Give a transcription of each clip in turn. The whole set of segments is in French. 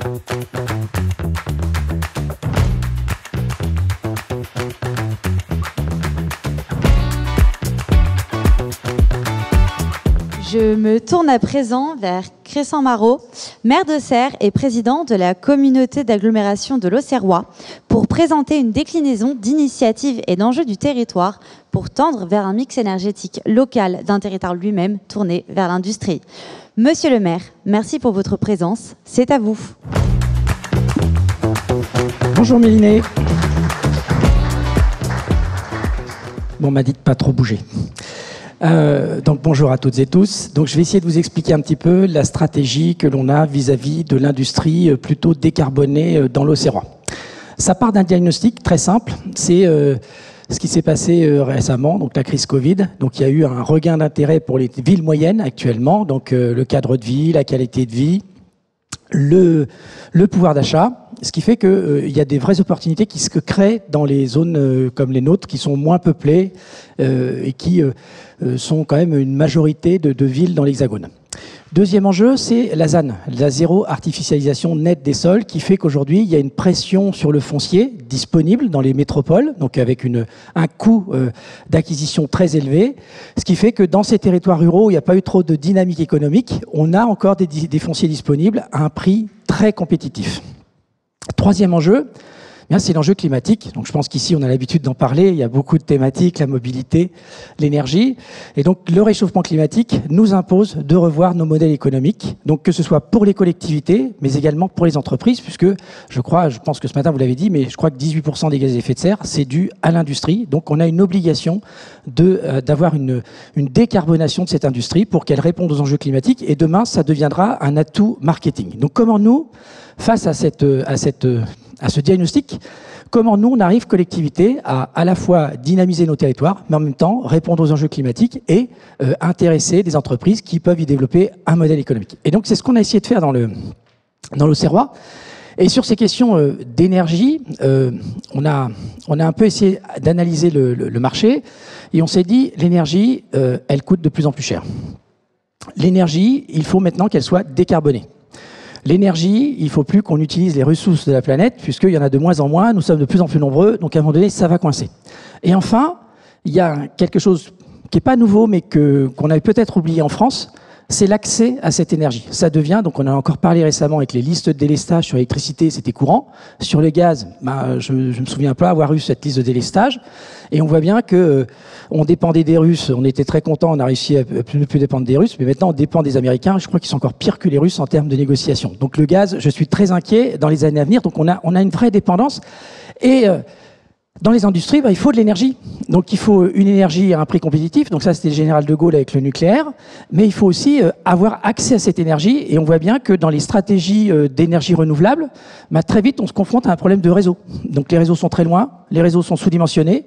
Je me tourne à présent vers Crescent Marot, maire d'Auxerre et président de la communauté d'agglomération de l'Auxerrois, pour présenter une déclinaison d'initiatives et d'enjeux du territoire pour tendre vers un mix énergétique local d'un territoire lui-même tourné vers l'industrie. Monsieur le maire, merci pour votre présence. C'est à vous. Bonjour Méliné. Bon, on m'a dit de pas trop bouger. Donc bonjour à toutes et tous. Donc je vais essayer de vous expliquer un petit peu la stratégie que l'on a vis-à-vis de l'industrie plutôt décarbonée dans l'Auxerrois. Ça part d'un diagnostic très simple. C'est ce qui s'est passé récemment, donc la crise Covid. Donc il y a eu un regain d'intérêt pour les villes moyennes actuellement, donc le cadre de vie, la qualité de vie, le pouvoir d'achat. Ce qui fait qu'il y a des vraies opportunités qui se créent dans les zones comme les nôtres, qui sont moins peuplées et qui sont quand même une majorité de villes dans l'Hexagone. Deuxième enjeu, c'est la ZAN, la zéro artificialisation nette des sols, qui fait qu'aujourd'hui, il y a une pression sur le foncier disponible dans les métropoles, donc avec un coût d'acquisition très élevé, ce qui fait que dans ces territoires ruraux où il n'y a pas eu trop de dynamique économique, on a encore des fonciers disponibles à un prix très compétitif. Troisième enjeu, c'est l'enjeu climatique. Donc je pense qu'ici on a l'habitude d'en parler, il y a beaucoup de thématiques, la mobilité, l'énergie. Et donc le réchauffement climatique nous impose de revoir nos modèles économiques, donc que ce soit pour les collectivités, mais également pour les entreprises, puisque je pense que ce matin vous l'avez dit, mais je crois que 18% des gaz à effet de serre, c'est dû à l'industrie. Donc on a une obligation d'avoir une décarbonation de cette industrie pour qu'elle réponde aux enjeux climatiques. Et demain, ça deviendra un atout marketing. Donc comment nous, face à ce diagnostic, comment nous, on arrive collectivité à la fois dynamiser nos territoires, mais en même temps répondre aux enjeux climatiques et intéresser des entreprises qui peuvent y développer un modèle économique. Et donc, c'est ce qu'on a essayé de faire dans l'Auxerrois. Et sur ces questions d'énergie, on a un peu essayé d'analyser le marché et on s'est dit, l'énergie, elle coûte de plus en plus cher. L'énergie, il faut maintenant qu'elle soit décarbonée. L'énergie, il ne faut plus qu'on utilise les ressources de la planète, puisqu'il y en a de moins en moins, nous sommes de plus en plus nombreux, donc à un moment donné, ça va coincer. Et enfin, il y a quelque chose qui n'est pas nouveau, mais qu'on avait peut-être oublié en France, c'est l'accès à cette énergie. Ça devient, donc on en a encore parlé récemment avec les listes de délestage sur l'électricité, c'était courant. Sur le gaz, je me souviens pas avoir eu cette liste de délestage. Et on voit bien que on dépendait des Russes, on était très contents, on a réussi à ne plus dépendre des Russes, mais maintenant on dépend des Américains, je crois qu'ils sont encore pires que les Russes en termes de négociation. Donc le gaz, je suis très inquiet dans les années à venir, donc on a une vraie dépendance. Et dans les industries, il faut de l'énergie. Donc il faut une énergie à un prix compétitif. Donc ça, c'était le général de Gaulle avec le nucléaire. Mais il faut aussi avoir accès à cette énergie. Et on voit bien que dans les stratégies d'énergie renouvelable, très vite, on se confronte à un problème de réseau. Donc les réseaux sont très loin, les réseaux sont sous-dimensionnés.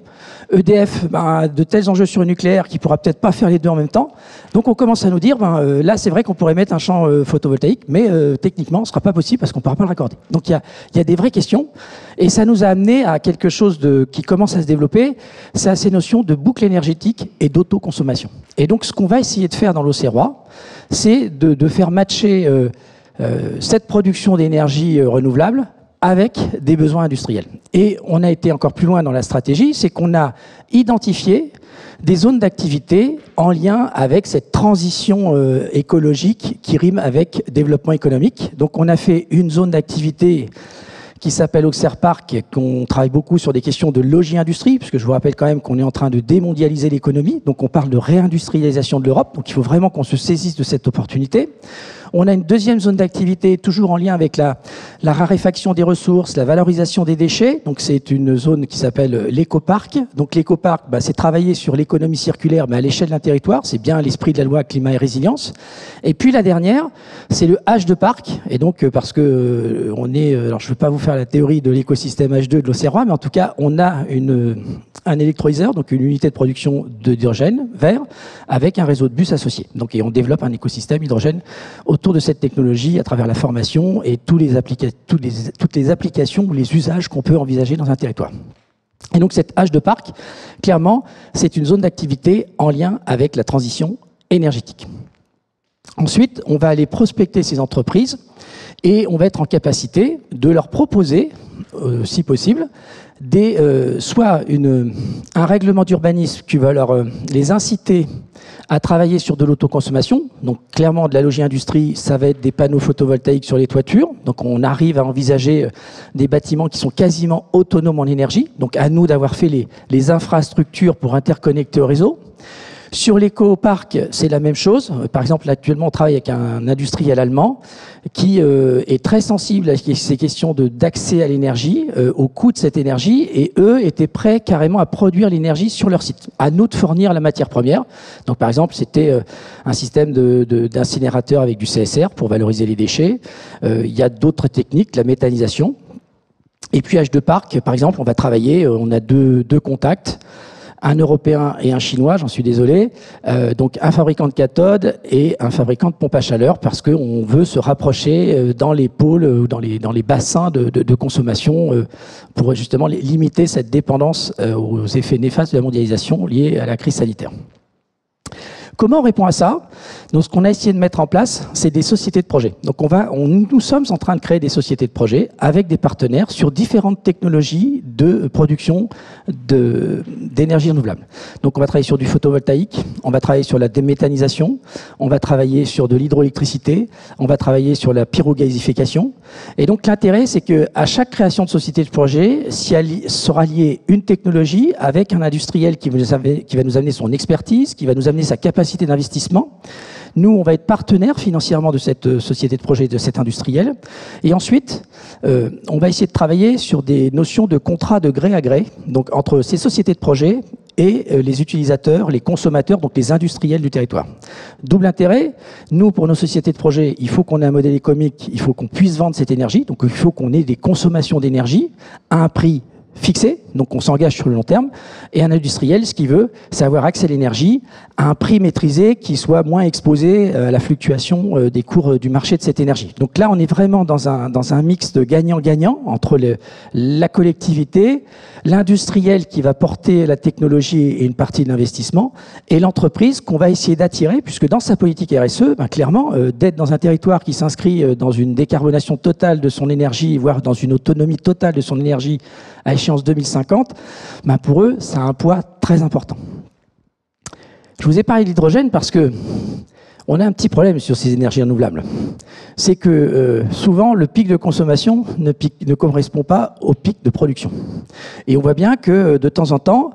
EDF a de tels enjeux sur le nucléaire qu'il ne pourra peut-être pas faire les deux en même temps. Donc on commence à nous dire, là, c'est vrai qu'on pourrait mettre un champ photovoltaïque, mais techniquement, ce ne sera pas possible parce qu'on ne pourra pas le raccorder. Donc il y a des vraies questions. Et ça nous a amené à quelque chose qui commence à se développer, c'est à ces notions de boucle énergétique et d'autoconsommation. Et donc, ce qu'on va essayer de faire dans l'Auxerrois, c'est de faire matcher cette production d'énergie renouvelable avec des besoins industriels. Et on a été encore plus loin dans la stratégie, c'est qu'on a identifié des zones d'activité en lien avec cette transition écologique qui rime avec développement économique. Donc, on a fait une zone d'activité qui s'appelle Auxerre Park, qu'on travaille beaucoup sur des questions de logis industrie, puisque je vous rappelle quand même qu'on est en train de démondialiser l'économie, donc on parle de réindustrialisation de l'Europe, donc il faut vraiment qu'on se saisisse de cette opportunité. On a une deuxième zone d'activité, toujours en lien avec la raréfaction des ressources, la valorisation des déchets, donc c'est une zone qui s'appelle l'écoparc. Donc l'écoparc, c'est travailler sur l'économie circulaire, mais à l'échelle d'un territoire, c'est bien l'esprit de la loi climat et résilience. Et puis la dernière, c'est le H de parc, et donc parce que alors je ne vais pas vous faire la théorie de l'écosystème H2 de l'Auxerrois, mais en tout cas, on a un électrolyseur, donc une unité de production d'hydrogène vert, avec un réseau de bus associé. Donc, et on développe un écosystème hydrogène autour de cette technologie à travers la formation et toutes les applications ou les usages qu'on peut envisager dans un territoire. Et donc cette H de parc, clairement, c'est une zone d'activité en lien avec la transition énergétique. Ensuite, on va aller prospecter ces entreprises et on va être en capacité de leur proposer, si possible, soit un règlement d'urbanisme qui va les inciter à travailler sur de l'autoconsommation. Donc clairement, de la logique industrie, ça va être des panneaux photovoltaïques sur les toitures. Donc on arrive à envisager des bâtiments qui sont quasiment autonomes en énergie. Donc à nous d'avoir fait les infrastructures pour interconnecter au réseau. Sur l'éco-parc, c'est la même chose. Par exemple, actuellement, on travaille avec un industriel allemand qui est très sensible à ces questions d'accès à l'énergie, au coût de cette énergie, et eux étaient prêts carrément à produire l'énergie sur leur site. À nous de fournir la matière première. Donc, par exemple, c'était un système d'incinérateur avec du CSR pour valoriser les déchets. Il y a d'autres techniques, la méthanisation. Et puis H2 Parc, par exemple, on va travailler, on a deux contacts. Un Européen et un Chinois, j'en suis désolé, donc un fabricant de cathodes et un fabricant de pompes à chaleur, parce qu'on veut se rapprocher dans les pôles ou dans les bassins de consommation pour justement limiter cette dépendance aux effets néfastes de la mondialisation liés à la crise sanitaire. Comment on répond à ça? Donc, ce qu'on a essayé de mettre en place, c'est des sociétés de projet. Donc, nous sommes en train de créer des sociétés de projet avec des partenaires sur différentes technologies de production d'énergie renouvelable. Donc, on va travailler sur du photovoltaïque, on va travailler sur la déméthanisation, on va travailler sur de l'hydroélectricité, on va travailler sur la pyrogasification. Et donc, l'intérêt, c'est qu'à chaque création de société de projet, sera liée une technologie avec un industriel qui va nous amener son expertise, qui va nous amener sa capacité d'investissement. Nous, on va être partenaire financièrement de cette société de projet, de cet industriel. Et ensuite, on va essayer de travailler sur des notions de contrat de gré à gré, donc entre ces sociétés de projet et les utilisateurs, les consommateurs, donc les industriels du territoire. Double intérêt, nous, pour nos sociétés de projet, il faut qu'on ait un modèle économique, il faut qu'on puisse vendre cette énergie, donc il faut qu'on ait des consommations d'énergie à un prix fixé, donc on s'engage sur le long terme, et un industriel, ce qu'il veut, c'est avoir accès à l'énergie à un prix maîtrisé qui soit moins exposé à la fluctuation des cours du marché de cette énergie. Donc là, on est vraiment dans un mix de gagnant-gagnant entre la collectivité, l'industriel qui va porter la technologie et une partie de l'investissement, et l'entreprise qu'on va essayer d'attirer, puisque dans sa politique RSE, clairement, d'être dans un territoire qui s'inscrit dans une décarbonation totale de son énergie, voire dans une autonomie totale de son énergie à échéance 2050, pour eux, ça a un poids très important. Je vous ai parlé de l'hydrogène parce que on a un petit problème sur ces énergies renouvelables. C'est que souvent, le pic de consommation ne correspond pas au pic de production. Et on voit bien que de temps en temps,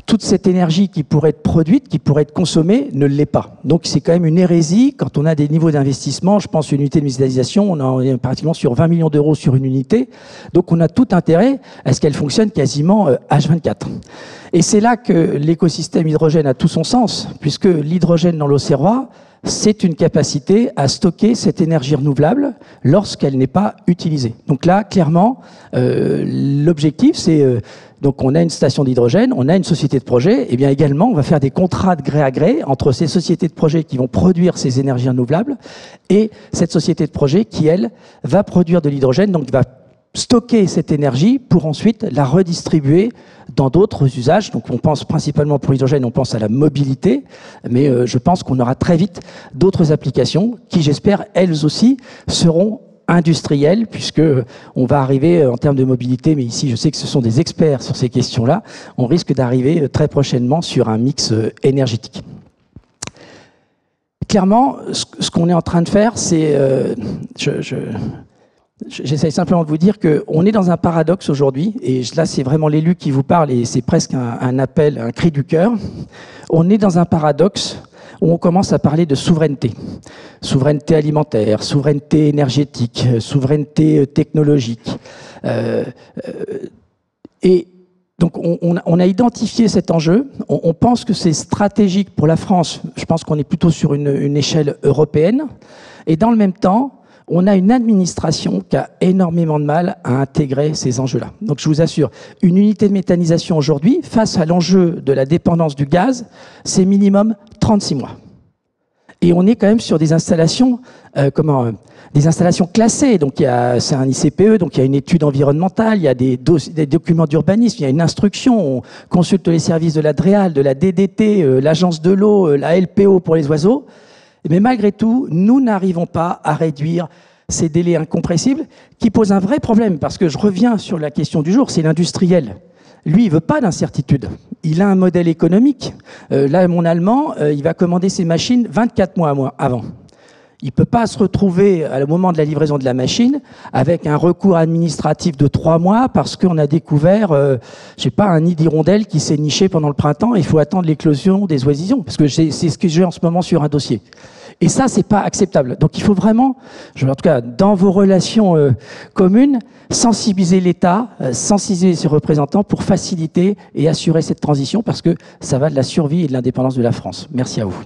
toute cette énergie qui pourrait être produite, qui pourrait être consommée, ne l'est pas. Donc c'est quand même une hérésie quand on a des niveaux d'investissement. Je pense une unité de méthanisation, on est pratiquement sur 20 millions d'euros sur une unité. Donc on a tout intérêt à ce qu'elle fonctionne quasiment H24. Et c'est là que l'écosystème hydrogène a tout son sens, puisque l'hydrogène dans l'Auxerrois, c'est une capacité à stocker cette énergie renouvelable lorsqu'elle n'est pas utilisée. Donc là, clairement, l'objectif, c'est... donc on a une station d'hydrogène, on a une société de projet, et bien également, on va faire des contrats de gré à gré entre ces sociétés de projet qui vont produire ces énergies renouvelables et cette société de projet qui, elle, va produire de l'hydrogène, donc va stocker cette énergie pour ensuite la redistribuer dans d'autres usages. Donc on pense principalement pour l'hydrogène, on pense à la mobilité, mais je pense qu'on aura très vite d'autres applications qui, j'espère, elles aussi seront industrielles, puisque on va arriver en termes de mobilité, mais ici je sais que ce sont des experts sur ces questions-là, on risque d'arriver très prochainement sur un mix énergétique. Clairement, ce qu'on est en train de faire, c'est... J'essaie simplement de vous dire qu'on est dans un paradoxe aujourd'hui, et là c'est vraiment l'élu qui vous parle, et c'est presque un appel, un cri du cœur. On est dans un paradoxe où on commence à parler de souveraineté. Souveraineté alimentaire, souveraineté énergétique, souveraineté technologique. Et donc on a identifié cet enjeu, on pense que c'est stratégique pour la France, je pense qu'on est plutôt sur une échelle européenne, et dans le même temps, on a une administration qui a énormément de mal à intégrer ces enjeux-là. Donc je vous assure, une unité de méthanisation aujourd'hui, face à l'enjeu de la dépendance du gaz, c'est minimum 36 mois. Et on est quand même sur des installations, des installations classées. Donc c'est un ICPE, donc il y a une étude environnementale, il y a des documents d'urbanisme, il y a une instruction, on consulte les services de la DREAL, de la DDT, l'agence de l'eau, la LPO pour les oiseaux. Mais malgré tout, nous n'arrivons pas à réduire ces délais incompressibles qui posent un vrai problème, parce que je reviens sur la question du jour, c'est l'industriel. Lui, il ne veut pas d'incertitude. Il a un modèle économique. Là, mon Allemand, il va commander ses machines 24 mois avant. Il ne peut pas se retrouver au moment de la livraison de la machine avec un recours administratif de 3 mois parce qu'on a découvert, je sais pas, un nid d'hirondelle qui s'est niché pendant le printemps et il faut attendre l'éclosion des oisillons. Parce que c'est ce que j'ai en ce moment sur un dossier. Et ça, c'est pas acceptable. Donc il faut vraiment, en tout cas, dans vos relations communes, sensibiliser l'État, sensibiliser ses représentants pour faciliter et assurer cette transition parce que ça va de la survie et de l'indépendance de la France. Merci à vous.